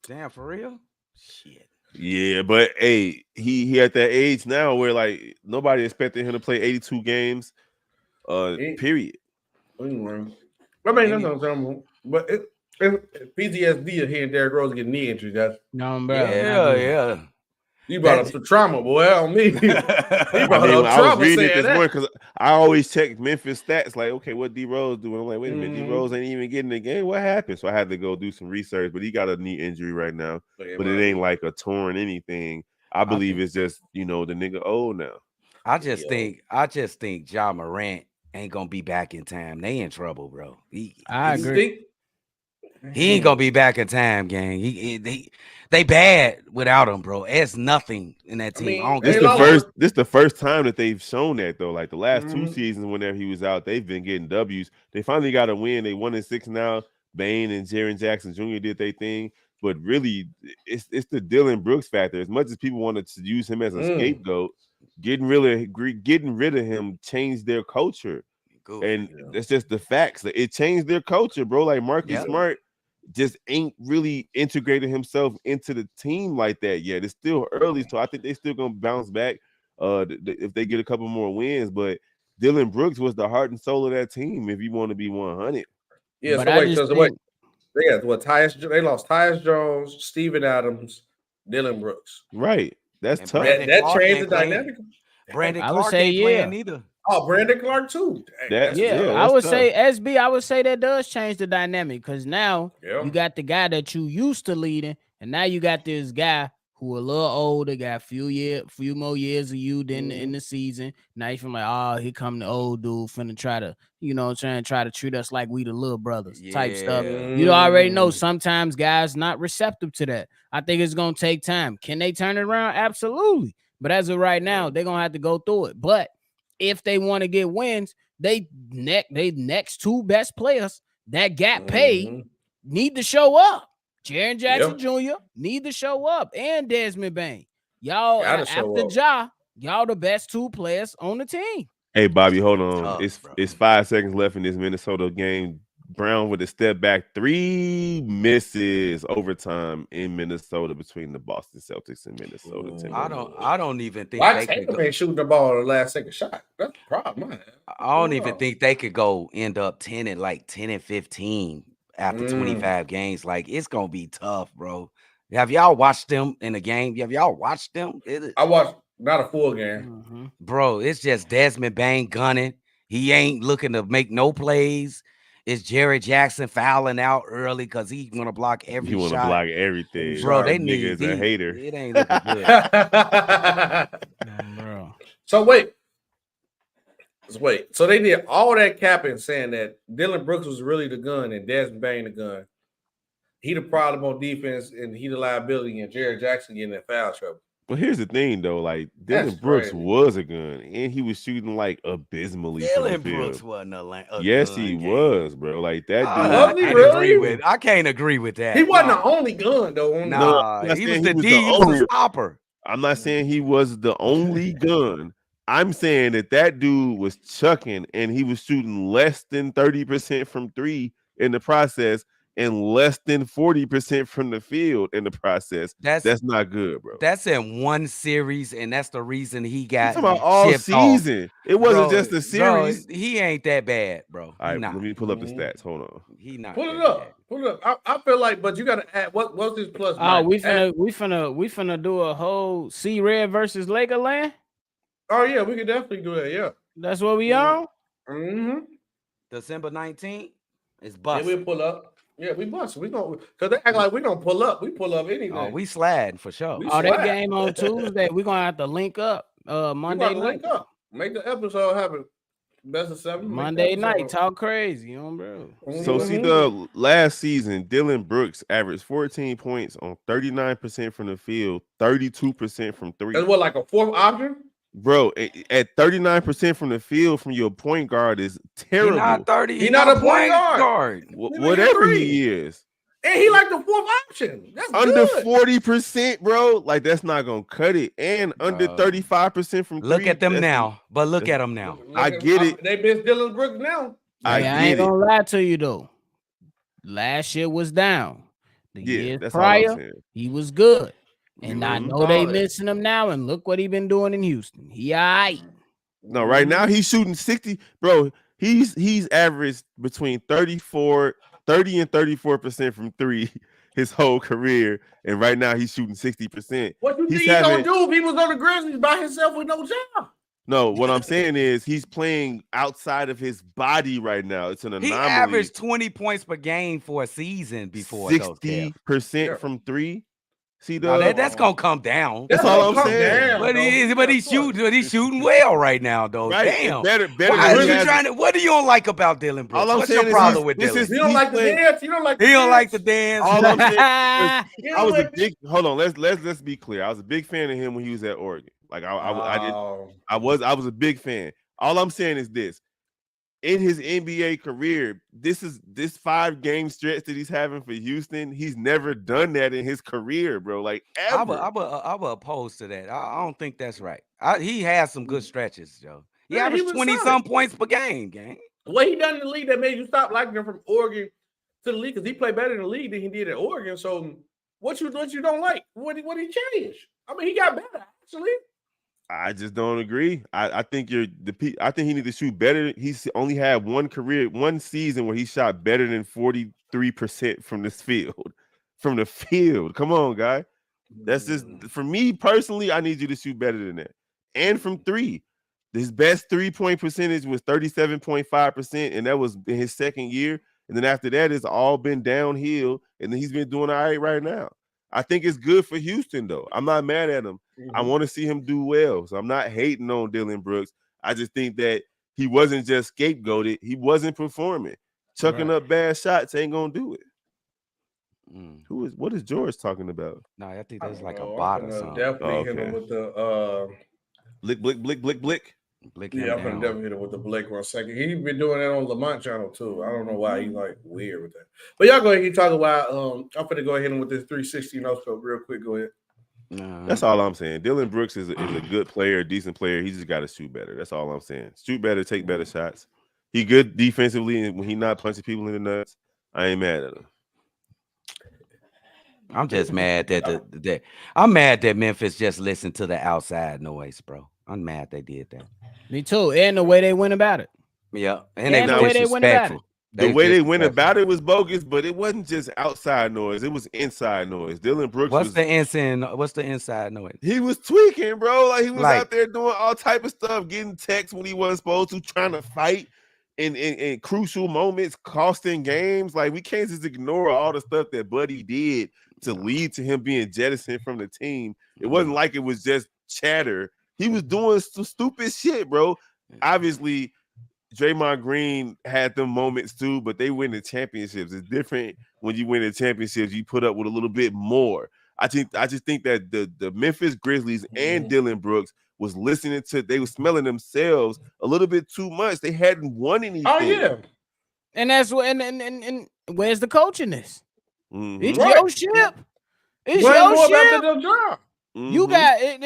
Damn, for real? Shit. Yeah, but hey, he at that age now where like nobody expected him to play 82 games. Period. I mean, that's what I'm saying. But PTSD of hearing Derrick Rose get knee injuries. That's bro. Yeah. You brought up some trauma, boy, on me. I was reading it this morning because I always check Memphis stats. Like, okay, what D-Rose doing? I'm like, wait a minute, D-Rose ain't even getting the game. What happened? So I had to go do some research. But he got a knee injury right now. But it ain't like a torn anything. I believe it's just the nigga old now. I just think Ja Morant ain't gonna be back in time. They in trouble, bro. I agree. He ain't gonna be back in time, gang. They bad without him, bro. It's nothing in that team. This the first time that they've shown that though. Like the last 2 seasons, whenever he was out, they've been getting W's. They finally got a win. They 1-6 now. Bane and Jaren Jackson Jr. did their thing, but really, it's the Dillon Brooks factor. As much as people wanted to use him as a scapegoat, getting rid of him changed their culture. And that's just the facts. It changed their culture, bro. Like Marcus Smart just ain't really integrated himself into the team like that yet. It's still early, so I think they still gonna bounce back if they get a couple more wins. But Dillon Brooks was the heart and soul of that team. If you want to be 100, yeah. But they lost Tyus Jones, Steven Adams, Dillon Brooks. Right, that's tough. That changed the dynamic. Brandon I Clark would say ain't playing either. Oh, Brandon Clark too. I would say SB. I would say that does change the dynamic, because now you got the guy that you used to leading, and now you got this guy who a little older, got a few more years of you than in the season. Now you feel like, here come the old dude finna try to treat us like we the little brothers type stuff. You already know sometimes guys not receptive to that. I think it's gonna take time. Can they turn it around? Absolutely. But as of right now, they're gonna have to go through it. But if they want to get wins, they next 2 best players that got paid need to show up. Jaren Jackson Jr. need to show up, and Desmond Bane. Y'all after Ja, y'all the best 2 players on the team. Hey Bobby, hold on. It's 5 seconds left in this Minnesota game. Brown with a step back, 3 misses overtime in Minnesota between the Boston Celtics and Minnesota Timberwolves. I don't even think they could shooting the ball the last second shot. That's the problem, man. I don't even think they could end up 10 and 15 after 25 games. Like, it's gonna be tough, bro. Have y'all watched them in a game? Have y'all watched them? I watched not a full game. Bro, it's just Desmond Bane gunning. He ain't looking to make no plays. It's Jerry Jackson fouling out early because he want to block every shot. He want to block everything. Bro, they niggas a hater. It ain't looking good. Bro. So wait. So they did all that capping saying that Dillon Brooks was really the gun and Desmond Bane the gun. He the problem on defense and he the liability, and Jerry Jackson getting in foul trouble. But here's the thing, though. Like, Dillon Brooks was a gun, and he was shooting, like, abysmally. Dillon Brooks wasn't a yes, he was, bro. Like, that dude. I can't agree with that. He wasn't the only gun, though. He was the stopper. I'm not saying he was the only gun. I'm saying that dude was chucking, and he was shooting less than 30% from 3 in the process, and less than 40% from the field in the process. That's not good, bro. That's in one series, and that's the reason he got talking about all season. Off. It wasn't just a series. Bro, he ain't that bad, bro. All right, let me pull up the stats. Hold on. He not. Pull it up. Bad. Pull it up. I feel like, but you got to add what's his plus? Oh, we finna do a whole C Red versus Laker land. Oh yeah, we could definitely do that. Yeah, that's what we on. December 19th is busting. Yeah, we'll pull up. Yeah, we busting. We gonna because they act like we gonna pull up. We pull up anything. Oh, we sliding for sure. That game on Tuesday. We gonna have to link up. Monday night. Link up. Make the episode happen. Best of 7. Monday night. Talk crazy, you know, bro. So see, the last season, Dillon Brooks averaged 14 points on 39% from the field, 32% from three. That's what, like a fourth option? Bro, at 39% from the field from your point guard is terrible. He's not 30. He's not a point guard. Whatever he is. And he like the fourth option. That's under good. 40%, bro. Like, that's not gonna cut it. And under 35% from three. Look at them now. But look at them now. I get it. They miss Dillon Brooks now. I ain't gonna lie to you though. Last year was down. The year prior, he was good. And I know they missing him now. And look what he been doing in Houston. He all right. No, right now he's shooting 60. Bro, he's averaged between 30 and 34% from three his whole career. And right now he's shooting 60%. What you think he's gonna do if he was on the Grizzlies by himself with no job? No, what I'm saying is he's playing outside of his body right now. It's an anomaly. He averaged 20 points per game for a season before. 60% from three. See, that's gonna come down. That's all I'm saying. But he's shooting well right now, though. Right. Damn. Better. What do you don't like about Dillon Brooks? What's your problem with Dillon? You don't like the dance. You don't like. He don't like the dance. All I'm saying is, I was a big. Hold on. Let's be clear. I was a big fan of him when he was at Oregon. Like I was a big fan. All I'm saying is this. In his NBA career, this 5-game stretch that he's having for Houston, he's never done that in his career, bro. Like ever. I would oppose to that. I don't think that's right. He has some good stretches, Joe. He averaged 20-some points per game, gang. What he done in the league that made you stop liking him from Oregon to the league? Because he played better in the league than he did at Oregon. So what you don't like? What he changed? I mean, he got better actually. I just don't agree. I think I think he need to shoot better. He's only had one season where he shot better than 43% from this field. From the field. Come on, guy. That's just for me personally. I need you to shoot better than that. And from three. His best 3-point percentage was 37.5%, and that was in his second year. And then after that, it's all been downhill, and then he's been doing all right now. I think it's good for Houston, though. I'm not mad at him. I want to see him do well. So I'm not hating on Dillon Brooks. I just think that he wasn't just scapegoated. He wasn't performing. Chucking up bad shots ain't going to do it. What is George talking about? No, I think that's like a bot or something. Definitely hit him with the blick. Yeah, I'm gonna definitely hit him with the Blake 1 second. He's been doing that on Lamont channel too. I don't know why he's like weird with that. But y'all go ahead and talk about. I'm gonna go ahead and with this 360 no scope real quick. Go ahead. That's all I'm saying. Dillon Brooks is a good player, a decent player. He just got to shoot better. That's all I'm saying. Shoot better, take better shots. He good defensively, and when he not punching people in the nuts, I ain't mad at him. I'm just mad that I'm mad that Memphis just listened to the outside noise, bro. I'm mad they did that. Me too. And the way they went about it. Yeah. And the way they went about it. The way they went about it was bogus, but it wasn't just outside noise. It was inside noise. Dillon Brooks What's the inside noise? He was tweaking, bro. Like he was out there doing all type of stuff, getting texts when he wasn't supposed to, trying to fight in crucial moments, costing games. Like we can't just ignore all the stuff that Buddy did to lead to him being jettisoned from the team. It wasn't like it was just chatter. He was doing some stupid shit, bro. Obviously, Draymond Green had them moments too, but they win the championships. It's different when you win the championships. You put up with a little bit more. I just think that the Memphis Grizzlies and Dillon Brooks was they were smelling themselves a little bit too much. They hadn't won anything. Oh yeah, and that's what. And where's the coach in this? It's your ship. It's your ship. You got it,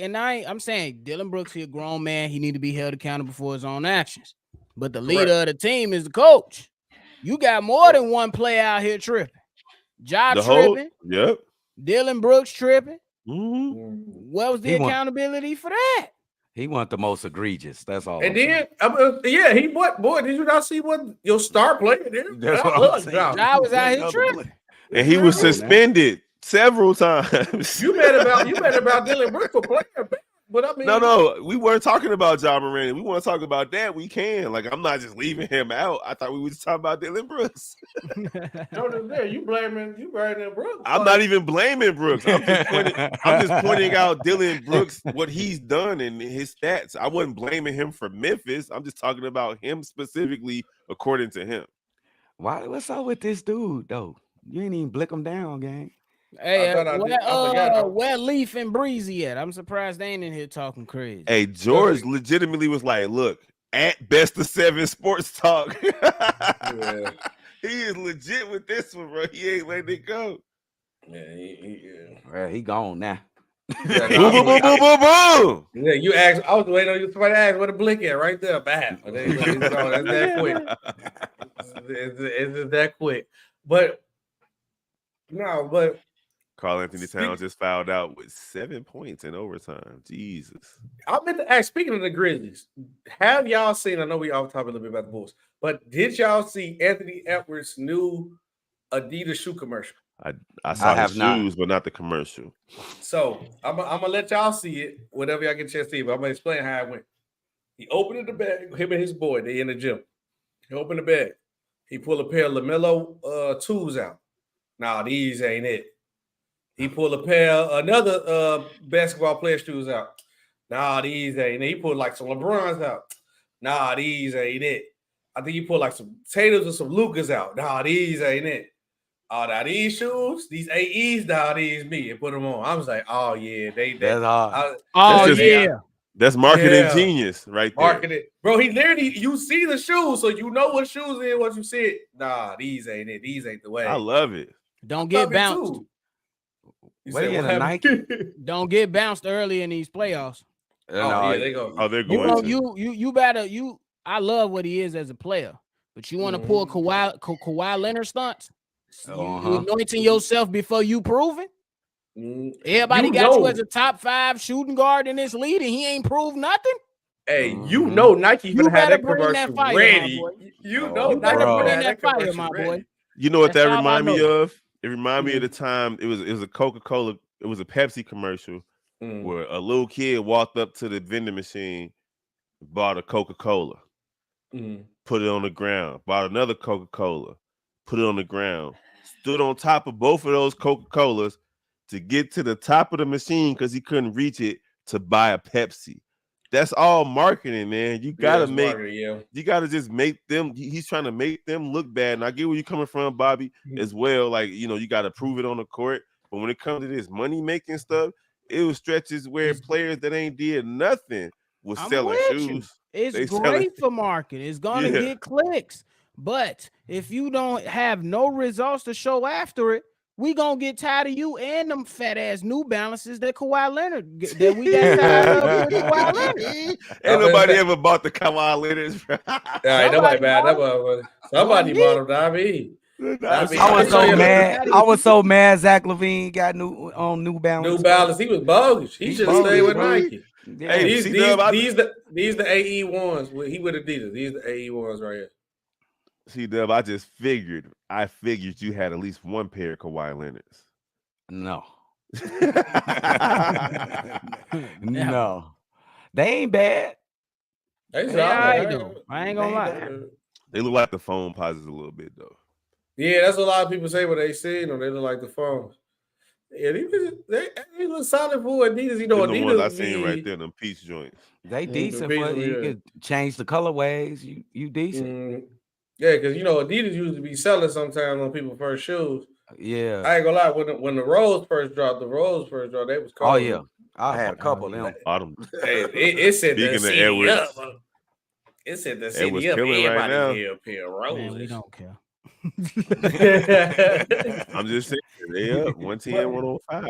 and I'm saying Dillon Brooks, he a grown man. He need to be held accountable for his own actions. But the leader of the team is the coach. You got more than one player out here tripping. Ja tripping. Yep. Dillon Brooks tripping. Mm-hmm. What was the accountability for that? He wasn't the most egregious. That's all. And then, he boy, did you not see what your star player did? That's what I'm saying. Ja was out here tripping. And he was suspended several times. You mad about Dillon Brooks for playing, but I mean, no, we weren't talking about Ja Morant. We want to talk about that. We can. Like, I'm not just leaving him out. I thought we were just talking about Dillon Brooks. You blaming Brooks. I'm not even blaming Brooks. I'm just pointing out Dillon Brooks, what he's done and his stats. I wasn't blaming him for Memphis. I'm just talking about him specifically according to him. What's up with this dude though? You ain't even blick him down, gang. Hey, where Leaf and Breezy at? I'm surprised they ain't in here talking crazy. Hey, George legitimately was like, look, at Best of 7 Sports Talk. Yeah. He is legit with this one, bro. He ain't letting it go. Yeah, he gone now. Boom. Yeah, you asked. I was waiting on you. Somebody asked where the blick at right there. Bam. That's that quick. It's just that quick. But Karl Anthony Towns just fouled out with 7 points in overtime. Jesus. I meant to ask, speaking of the Grizzlies, have y'all seen, I know we all talk a little bit about the Bulls, but did y'all see Anthony Edwards' new Adidas shoe commercial? I saw his shoes, but not the commercial. So I'm gonna let y'all see it, whatever y'all get a chance to see, but I'm gonna explain how it went. He opened the bag, him and his boy, they in the gym. He opened the bag. He pulled a pair of LaMelo tools out. Nah, these ain't it. He pulled a pair of another basketball player shoes out. Nah, these ain't it. He pulled like some LeBrons out. Nah, these ain't it. I think he pulled like some Taters or some Lucas out. Nah, these ain't it. Oh, now these shoes, these AEs, now these me, and put them on. I was like, oh yeah, that's hard. That's marketing genius right there. Marketing, bro. He literally, you see the shoes, so you know what shoes is. What you said, nah, these ain't it. These ain't the way. I love it. Don't get bounced. Nike? Don't get bounced early in these playoffs. They go. Oh, they're going to. You better. I love what he is as a player, but you want to pull Kawhi Leonard stunts. You anointing yourself before you prove it. Everybody got you as a top 5 shooting guard in this league, and he ain't proved nothing. Hey, Nike gonna have that commercial ready. Nike bring that fire, my boy. You know what that remind me of? It reminded me of the time it was a Coca-Cola, it was a Pepsi commercial where a little kid walked up to the vending machine, bought a Coca-Cola, put it on the ground, bought another Coca-Cola, put it on the ground, stood on top of both of those Coca-Colas to get to the top of the machine because he couldn't reach it to buy a Pepsi. That's all marketing, man. You gotta you gotta just make them. He's trying to make them look bad. And I get where you're coming from, Bobby, as well. Like, you got to prove it on the court. But when it comes to this money making stuff, it was stretches where players that ain't did nothing was selling shoes. It's great for marketing. It's gonna get clicks. But if you don't have no results to show after it, we gonna get tired of you and them fat ass New Balances that Kawhi Leonard that we got tired of with Kawhi Leonard. Ain't nobody ever bought the Kawhi Leonards. Somebody bought them. I mean, I was so mad. I was so mad. Zach LaVine got New Balance. New Balance. He was bogus. He should have stayed with Nike. Yeah. Hey, these the AE ones. He with Adidas. These the AE ones right here. See, Dub, I figured you had at least one pair of Kawhi Leonards. No. No. They ain't bad. I ain't gonna lie. They look like the phone pauses a little bit, though. Yeah, that's what a lot of people say when they see them. They look like the phones. Yeah, they look solid for Adidas. Adidas, the ones I seen right there, them peach joints. They decent, but you could change the colorways. You decent. Yeah, because Adidas used to be selling sometimes on people's first shoes. Yeah, I ain't gonna lie. When the Rose first dropped, they was cold. Oh yeah, I had a couple of them. Autumn. Hey, it said Speaking the of Edwards, it said the CD up. Everybody Right now. here a pair of Roses. Man, we don't care. I'm just saying they up 110, 105.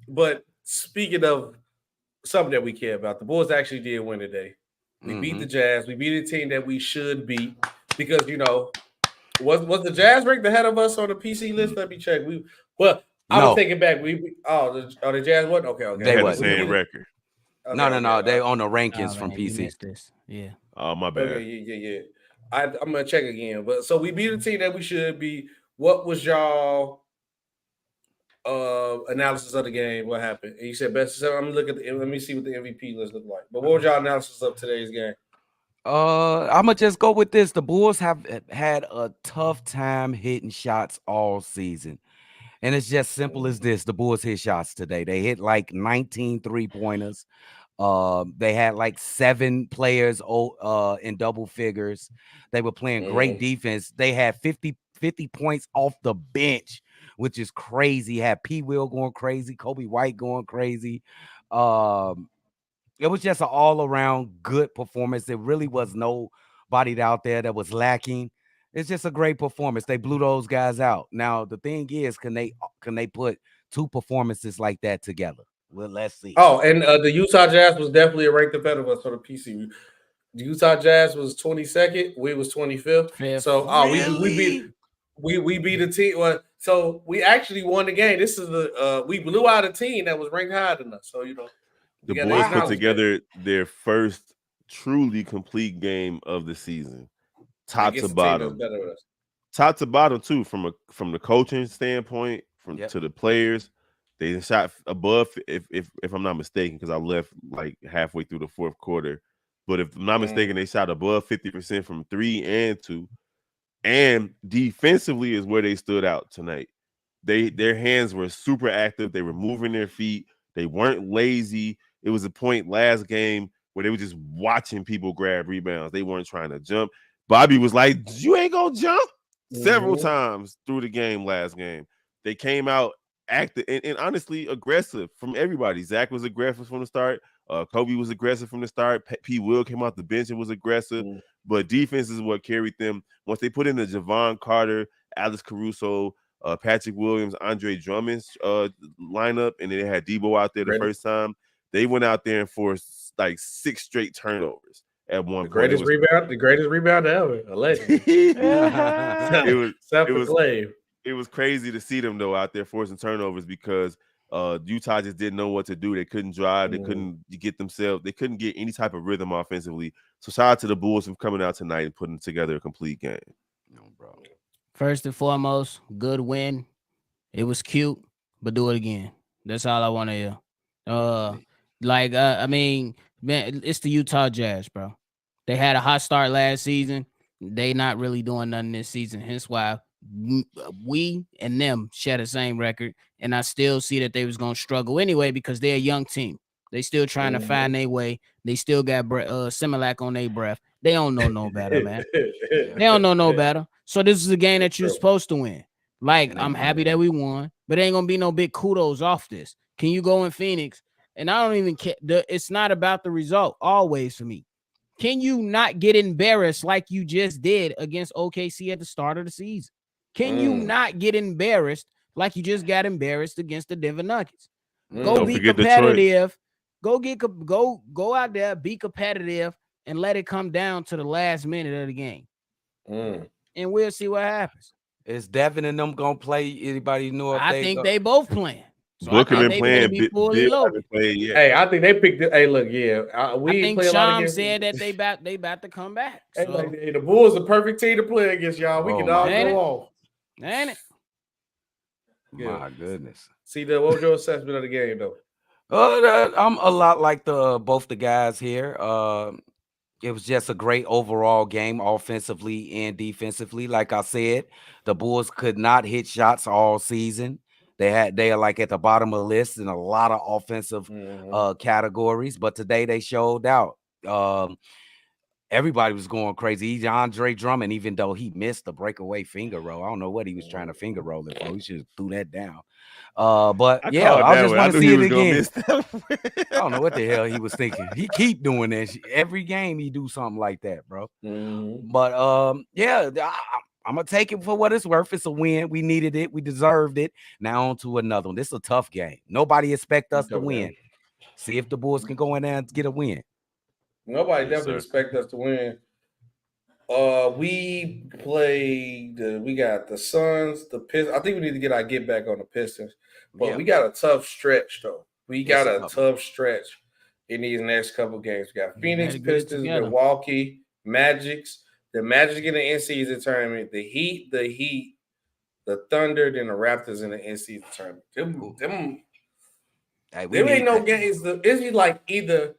But speaking of something that we care about, the Bulls actually did win today. We beat the Jazz. We beat a team that we should beat because Was the Jazz ranked ahead of us on the PC list? Let me check. I was taking back. The Jazz wasn't okay. They had the same record. Okay, no. They on the rankings from PC. You missed this. Yeah. Oh, my bad. Okay, yeah. I'm gonna check again. But so we beat a team that we should be. What was y'all analysis of the game? What happened? And you said best of 7. I'm gonna look at let me see what the MVP list looked like. But what was y'all analysis of today's game? I'm gonna just go with this. The Bulls have had a tough time hitting shots all season. And it's just simple as this. The Bulls hit shots today. They hit like 19 3-pointers. They had like 7 players in double figures. They were playing great defense. They had 50 points off the bench, which is crazy. Had P. Will going crazy, Kobe White going crazy. It was just an all-around good performance. There really was nobody out there that was lacking. It's just a great performance. They blew those guys out. Now the thing is, can they put 2 performances like that together? Well, let's see. Oh, and the Utah Jazz was definitely ranked ahead of us for the PC. The Utah Jazz was 22nd. We was 25th. So we beat a team. Well, so we actually won the game. This is we blew out a team that was ranked higher than us. So the Bulls put together their first truly complete game of the season. Top to bottom too, from the coaching standpoint, to the players. They shot above, if I'm not mistaken, because I left like halfway through the fourth quarter. But if I'm not mistaken, they shot above 50% from 3 and 2. And defensively is where they stood out tonight. Their hands were super active. They were moving their feet. They weren't lazy. It was a point last game where they were just watching people grab rebounds. They weren't trying to jump. Bobby was like, you ain't gonna jump several times through the game last game. They came out active and honestly aggressive from everybody. Zach was aggressive from the start. Kobe was aggressive from the start. P. Will came off the bench and was aggressive. But defense is what carried them. Once they put in the Javon Carter, Alex Caruso, Patrick Williams, Andre Drummond's lineup, and then they had Debo out there the first time, they went out there and forced like 6 straight turnovers. At one point. The greatest rebound ever. Allegedly. It was crazy to see them though out there forcing turnovers because Utah just didn't know what to do. They couldn't drive. They couldn't get themselves. They couldn't get any type of rhythm offensively. So shout out to the Bulls for coming out tonight and putting together a complete game. First and foremost, good win. It was cute, but do it again. That's all I want to hear. I mean, man, it's the Utah Jazz, bro. They had a hot start last season. They not really doing nothing this season. Hence why we and them share the same record. And I still see that they was going to struggle anyway because they're a young team. They still trying to find their way. They still got Similac on their breath. They don't know no better, man. They don't know no better. So this is a game that you're supposed to win. Like, I'm happy that we won, but there ain't going to be no big kudos off this. Can you go in Phoenix? And I don't even care. It's not about the result always for me. Can you not get embarrassed like you just did against OKC at the start of the season? Can you not get embarrassed like you just got embarrassed against the Denver Nuggets? Go be competitive. Go out there, be competitive, and let it come down to the last minute of the game. And we'll see what happens. Is Devin and them gonna play? Anybody know? I think they both playing. So Booker been playing. Hey, I think they picked it. Hey, look, I think Sham said that they about to come back. So. Hey, the Bulls are the perfect team to play against, y'all. We can all go off. Ain't it? My goodness. See, what was your assessment of the game, though? I'm a lot like both the guys here. It was just a great overall game, offensively and defensively. Like I said, the Bulls could not hit shots all season. They are like at the bottom of the list in a lot of offensive categories, but today they showed out. Everybody was going crazy. Even Andre Drummond, even though he missed the breakaway finger roll, I don't know what he was trying to finger roll it for. He should have threw that down. But I just want to see it again. I don't know what the hell he was thinking. He keep doing that. Every game he do something like that, bro. But I'm gonna take it for what it's worth. It's a win. We needed it. We deserved it. Now on to another one. This is a tough game. Nobody expect us to win. See if the Bulls can go in there and get a win. Nobody definitely expect us to win. We played. We got the Suns, the Pistons. I think we need to get our get back on the Pistons, but we got a tough stretch though. We got a tough stretch in these next couple games. We got Phoenix, Pistons, Milwaukee, Magics. The Magic in the in-season tournament. The Heat, the Thunder, then the Raptors in the in-season tournament. Them ain't no games. It's like either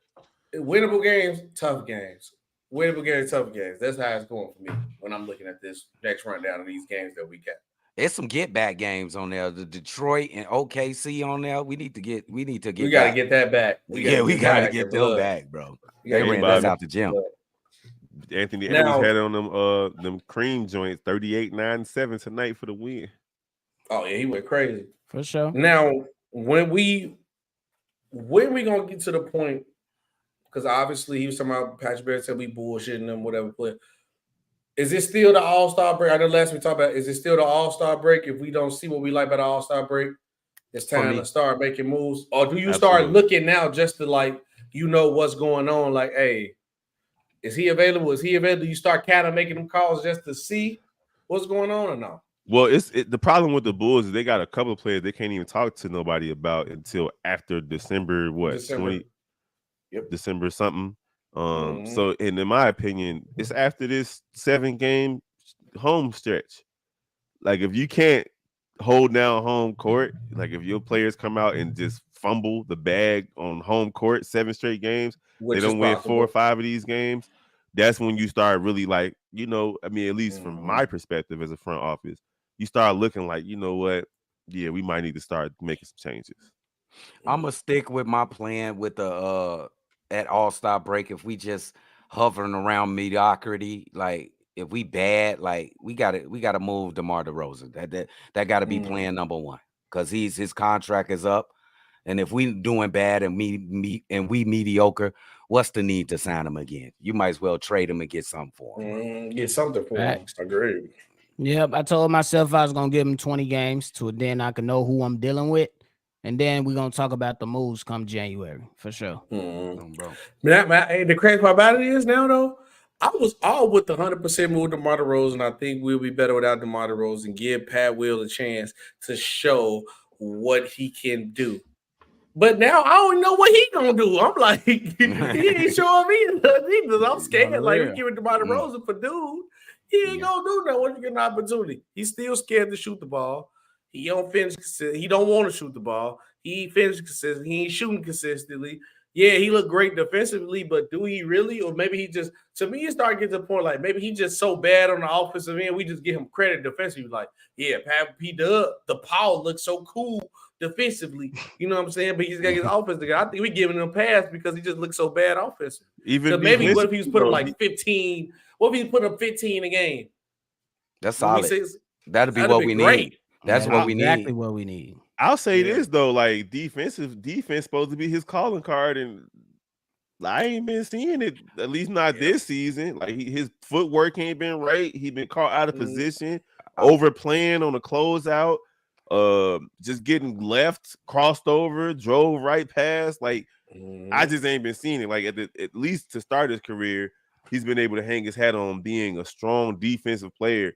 winnable games, tough games. Winnable games, tough games. That's how it's going for me when I'm looking at this next rundown of these games that we got. There's some get back games on there. The Detroit and OKC on there. We got to get. We got to get that back. We got to get them back, bro. They ran us out the gym. Anthony Edwards had on them cream joints 38-9-7 tonight for the win. Oh yeah, he went crazy for sure. Now when we gonna get to the point? Because obviously he was talking about Patrick Beverly said we bullshitting them, whatever. But is it still the All-Star break? I know last we talked about, is it still the All-Star break? If we don't see what we like by the All-Star break, it's time to start making moves. Or do you start looking now just to what's going on? Like, hey, is he available? Is he available? You start kind of making them calls just to see what's going on or no? Well, the problem with the Bulls is they got a couple of players they can't even talk to nobody about until after December 20. Yep. December something. So in my opinion, it's after this 7-game home stretch. Like if you can't hold down home court, like if your players come out and just fumble the bag on home court 7 straight games, they don't win 4 or 5 of these games, that's when you start really at least from my perspective as a front office, you start looking like, you know what? Yeah, we might need to start making some changes. I'm gonna stick with my plan with the at All-Star break. If we just hovering around mediocrity, like if we bad, like we gotta move DeMar DeRozan. That gotta be plan number one, because his contract is up. And if we doing bad and we mediocre, what's the need to sign him again? You might as well trade him and get something for him. Get something for him. Agreed. Yep, I told myself I was gonna give him 20 games to then I can know who I'm dealing with. And then we're gonna talk about the moves come January for sure. Bro. The crazy part about it is now though, I was all with the 100% move to DeMar DeRozan. I think we'll be better without DeMar DeRozan. Give Pat Will a chance to show what he can do. But now I don't know what he gonna do. I'm like, he ain't showing me either. I'm scared. Like we giving DeMar DeRozan for dude. He ain't gonna do that when you get an opportunity. He's still scared to shoot the ball. He don't finish. He don't want to shoot the ball. He finishes consistently. He ain't shooting consistently. Yeah, he looked great defensively, but do he really? Or maybe he just, to me, it started getting to the point like maybe he just so bad on the offensive end. We just give him credit defensively. Like, yeah, Pat P. Dub, the Paul looks so cool defensively. You know what I'm saying? But he's got his offense together. I think we're giving him a pass because he just looks so bad offensively. Even maybe what if he was putting like 15? What if he put up 15 a game? That's solid. That'd be what we need. That's what we need. Exactly what we need. I'll say this though, like defense supposed to be his calling card, and I ain't been seeing it. At least not this season. Like his footwork ain't been right. He been caught out of position, overplaying on a closeout, just getting left, crossed over, drove right past. Like I just ain't been seeing it. Like at least to start his career, he's been able to hang his hat on being a strong defensive player.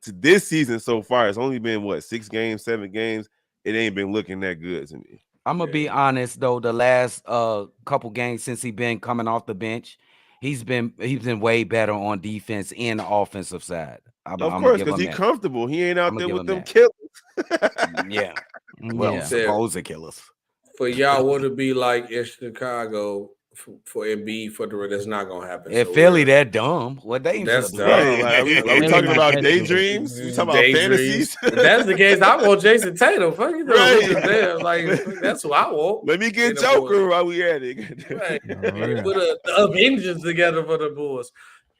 To this season so far, it's only been 6 games, 7 games. It ain't been looking that good to me. I'm gonna be honest though. The last couple games since he been coming off the bench, he's been way better on defense and the offensive side. Of course, because he's comfortable. He ain't out there with them killers. Supposed killers. For y'all, would it be like in Chicago for Embiid that's not gonna happen? If Philly that dumb, what they that's dumb. Are we talking about daydreams? We talking about fantasies? If that's the case, I want Jason Tatum. Fuck you, right. Like that's what I want. Let me get Joker while we at it. Right. Put the Avengers together for the Bulls.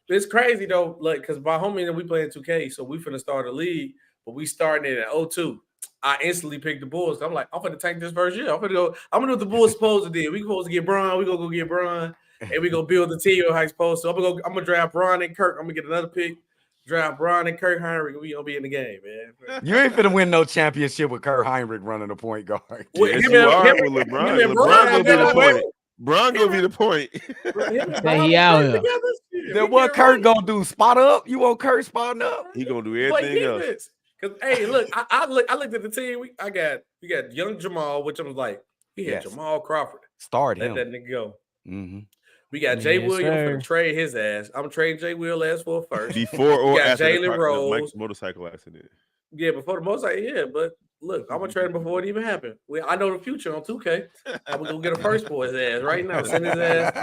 It's crazy though, like because my homie and we playing 2K, so we finna start a league, but we starting it at 0-2. I instantly picked the Bulls. I'm like, I'm gonna tank this first year. I'm gonna do what the Bulls supposed to do. We supposed to get Bron. We gonna go get Bron, and we gonna build the team how it's supposed to. I'm gonna draft Bron and Kirk. I'm gonna get another pick. Draft Bron and Kirk Heinrich. We gonna be in the game, man. You ain't finna win no championship with Kirk Heinrich running the point guard. Yes, you are with LeBron. LeBron gonna be the point. Bron gonna be the point. He out here. Then what Kurt gonna do? Spot up? You want Kurt spotting up? He gonna do everything else. Because hey, look, I looked at the team. We got young Jamal, which I was like, he had Jamal Crawford. Start him. Let that nigga go. Mm-hmm. We got Jay Williams for trade his ass. I'm trading Jay Williams for first. Before or after Jalen Rose motorcycle accident. Yeah, before the motorcycle. Yeah, but look, I'm gonna trade him before it even happened. I know the future on 2K. I'm gonna go get a first for his ass right now. Send his ass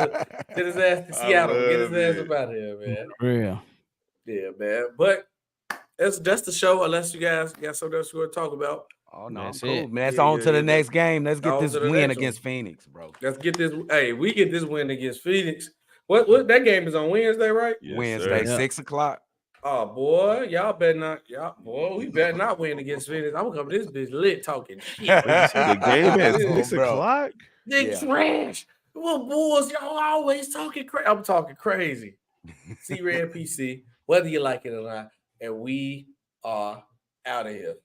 to Seattle. Get his ass up out of here, man. Real. Yeah, man. But that's the show. Unless you guys got something else you want to talk about. Oh no, that's cool, man. It's on to the next game. Let's get this win against Phoenix, bro. Let's get this. Hey, we get this win against Phoenix. What that game is on Wednesday, right? Yes, Wednesday, 6:00. Oh boy, we better not win against Phoenix. I'm gonna come to this bitch lit talking shit. The game at 6 o'clock. They trash. Well, boys, y'all always talking crazy. I'm talking crazy. C-Red PC, whether you like it or not, and we are out of here.